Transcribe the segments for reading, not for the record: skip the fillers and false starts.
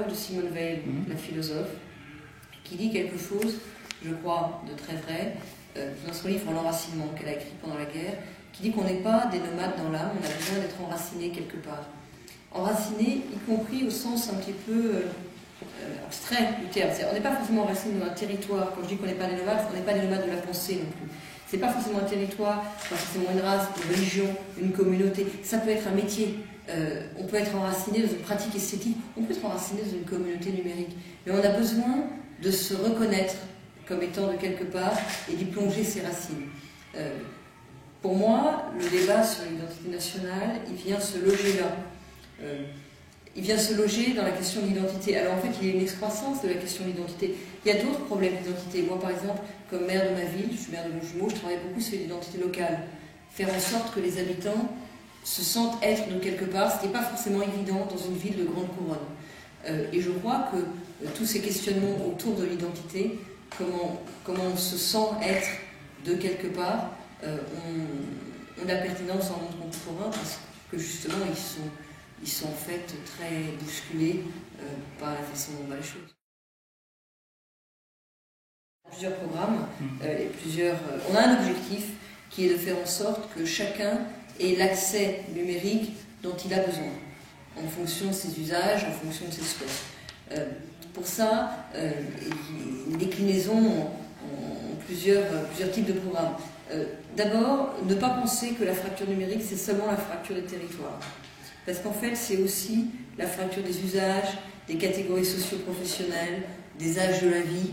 de Simone Veil, la philosophe, qui dit quelque chose, je crois, de très vrai, dans son livre L'enracinement qu'elle a écrit pendant la guerre, qui dit qu'on n'est pas des nomades dans l'âme, on a besoin d'être enraciné quelque part. Enraciné, y compris au sens un petit peu abstrait du terme. On n'est pas forcément enraciné dans un territoire. Quand je dis qu'on n'est pas des nomades, on n'est pas des nomades de la pensée non plus. C'est pas forcément un territoire, pas forcément une race, une religion, une communauté. Ça peut être un métier. On peut être enraciné dans une pratique esthétique, on peut être enraciné dans une communauté numérique. Mais on a besoin de se reconnaître comme étant de quelque part et d'y plonger ses racines. Pour moi, le débat sur l'identité nationale, il vient se loger là. Il vient se loger dans la question de l'identité. Alors en fait, il y a une excroissance de la question de l'identité. Il y a d'autres problèmes d'identité. Moi, par exemple, comme maire de ma ville, je suis maire de Longjumeau, je travaille beaucoup sur l'identité locale. Faire en sorte que les habitants se sentent être de quelque part, ce qui n'est pas forcément évident dans une ville de grande couronne. Et je crois que tous ces questionnements autour de l'identité, comment on se sent être de quelque part, ont de la pertinence en monde contemporain parce que justement ils sont en fait très bousculés par la façon dont on voit les choses. Plusieurs programmes, on a un objectif qui est de faire en sorte que chacun ait l'accès numérique dont il a besoin, en fonction de ses usages, en fonction de ses souhaits. Pour ça, il y a une déclinaison en plusieurs types de programmes. D'abord, ne pas penser que la fracture numérique, c'est seulement la fracture des territoires. Parce qu'en fait, c'est aussi la fracture des usages, des catégories socio-professionnelles, des âges de la vie.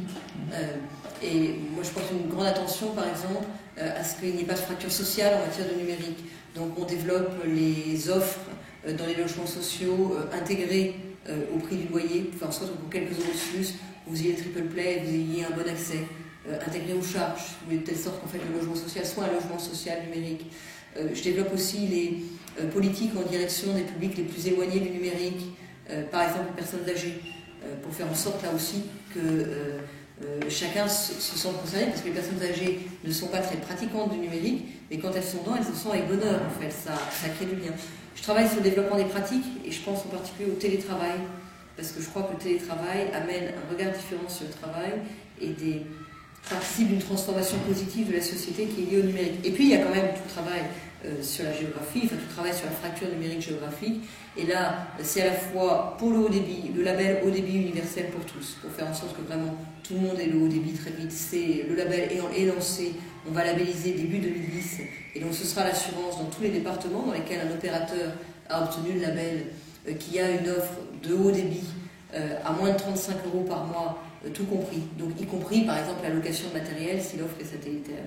Et moi, je porte une grande attention, par exemple, à ce qu'il n'y ait pas de fracture sociale en matière de numérique. Donc, on développe les offres dans les logements sociaux intégrés au prix du loyer, pour faire en sorte que pour quelques euros de plus, vous ayez le triple play et vous ayez un bon accès. Intégré aux charges, de telle sorte qu'en fait le logement social soit un logement social numérique. Je développe aussi les politiques en direction des publics les plus éloignés du numérique, par exemple les personnes âgées, pour faire en sorte là aussi que chacun se sente concerné, parce que les personnes âgées ne sont pas très pratiquantes du numérique, mais quand elles sont dedans, elles se sentent avec bonheur en fait, ça crée du lien. Je travaille sur le développement des pratiques, et je pense en particulier au télétravail, parce que je crois que le télétravail amène un regard différent sur le travail et participe d'une transformation positive de la société qui est liée au numérique. Et puis il y a quand même tout le travail sur la géographie, tout le travail sur la fracture numérique géographique. Et là, c'est à la fois pour le haut débit, le label haut débit universel pour tous, pour faire en sorte que vraiment tout le monde ait le haut débit très vite. Le label est lancé, on va labelliser début 2010, et donc ce sera l'assurance dans tous les départements dans lesquels un opérateur a obtenu le label qui a une offre de haut débit à moins de 35 € par mois, tout compris. Donc y compris par exemple la location de matériel si l'offre est satellitaire.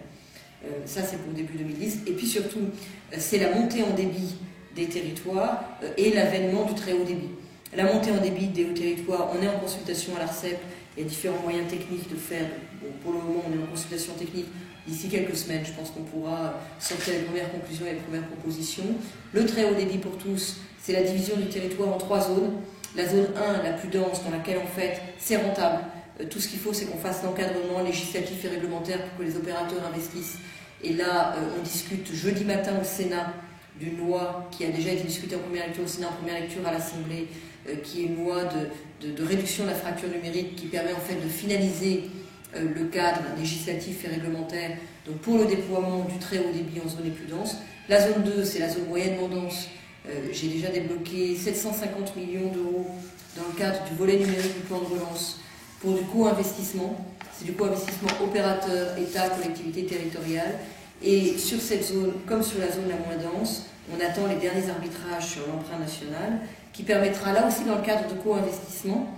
Ça c'est pour début 2010. Et puis surtout, c'est la montée en débit des territoires et l'avènement du très haut débit. La montée en débit des hauts territoires, on est en consultation à l'ARCEP, il y a différents moyens techniques de faire. Bon, pour le moment, on est en consultation technique. D'ici quelques semaines, je pense qu'on pourra sortir les premières conclusions et les premières propositions. Le très haut débit pour tous, c'est la division du territoire en 3 zones. La zone 1, la plus dense, dans laquelle en fait c'est rentable. Tout ce qu'il faut, c'est qu'on fasse l'encadrement législatif et réglementaire pour que les opérateurs investissent. Et là, on discute jeudi matin au Sénat d'une loi qui a déjà été discutée en première lecture au Sénat, en première lecture à l'Assemblée, qui est une loi de réduction de la fracture numérique qui permet en fait de finaliser le cadre législatif et réglementaire donc pour le déploiement du très haut débit en zone les plus denses. La zone 2, c'est la zone moyennement dense. J'ai déjà débloqué 750 millions d'euros dans le cadre du volet numérique du plan de relance pour du co-investissement. C'est du co-investissement opérateur, État, collectivité territoriale. Et sur cette zone, comme sur la zone la moins dense, on attend les derniers arbitrages sur l'emprunt national qui permettra là aussi dans le cadre de co-investissement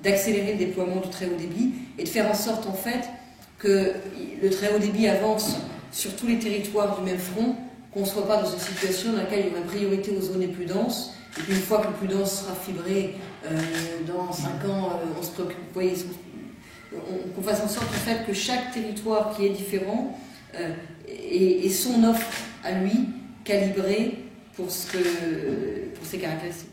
d'accélérer le déploiement du très haut débit et de faire en sorte en fait que le très haut débit avance sur tous les territoires du même front, qu'on ne soit pas dans une situation dans laquelle il y aura une priorité aux zones les plus denses, et puis une fois que le plus dense sera fibré, dans 5 ans, on se préoccupe, vous voyez, qu'on fasse en sorte en fait, que chaque territoire qui est différent ait son offre à lui, calibrée pour ses caractéristiques.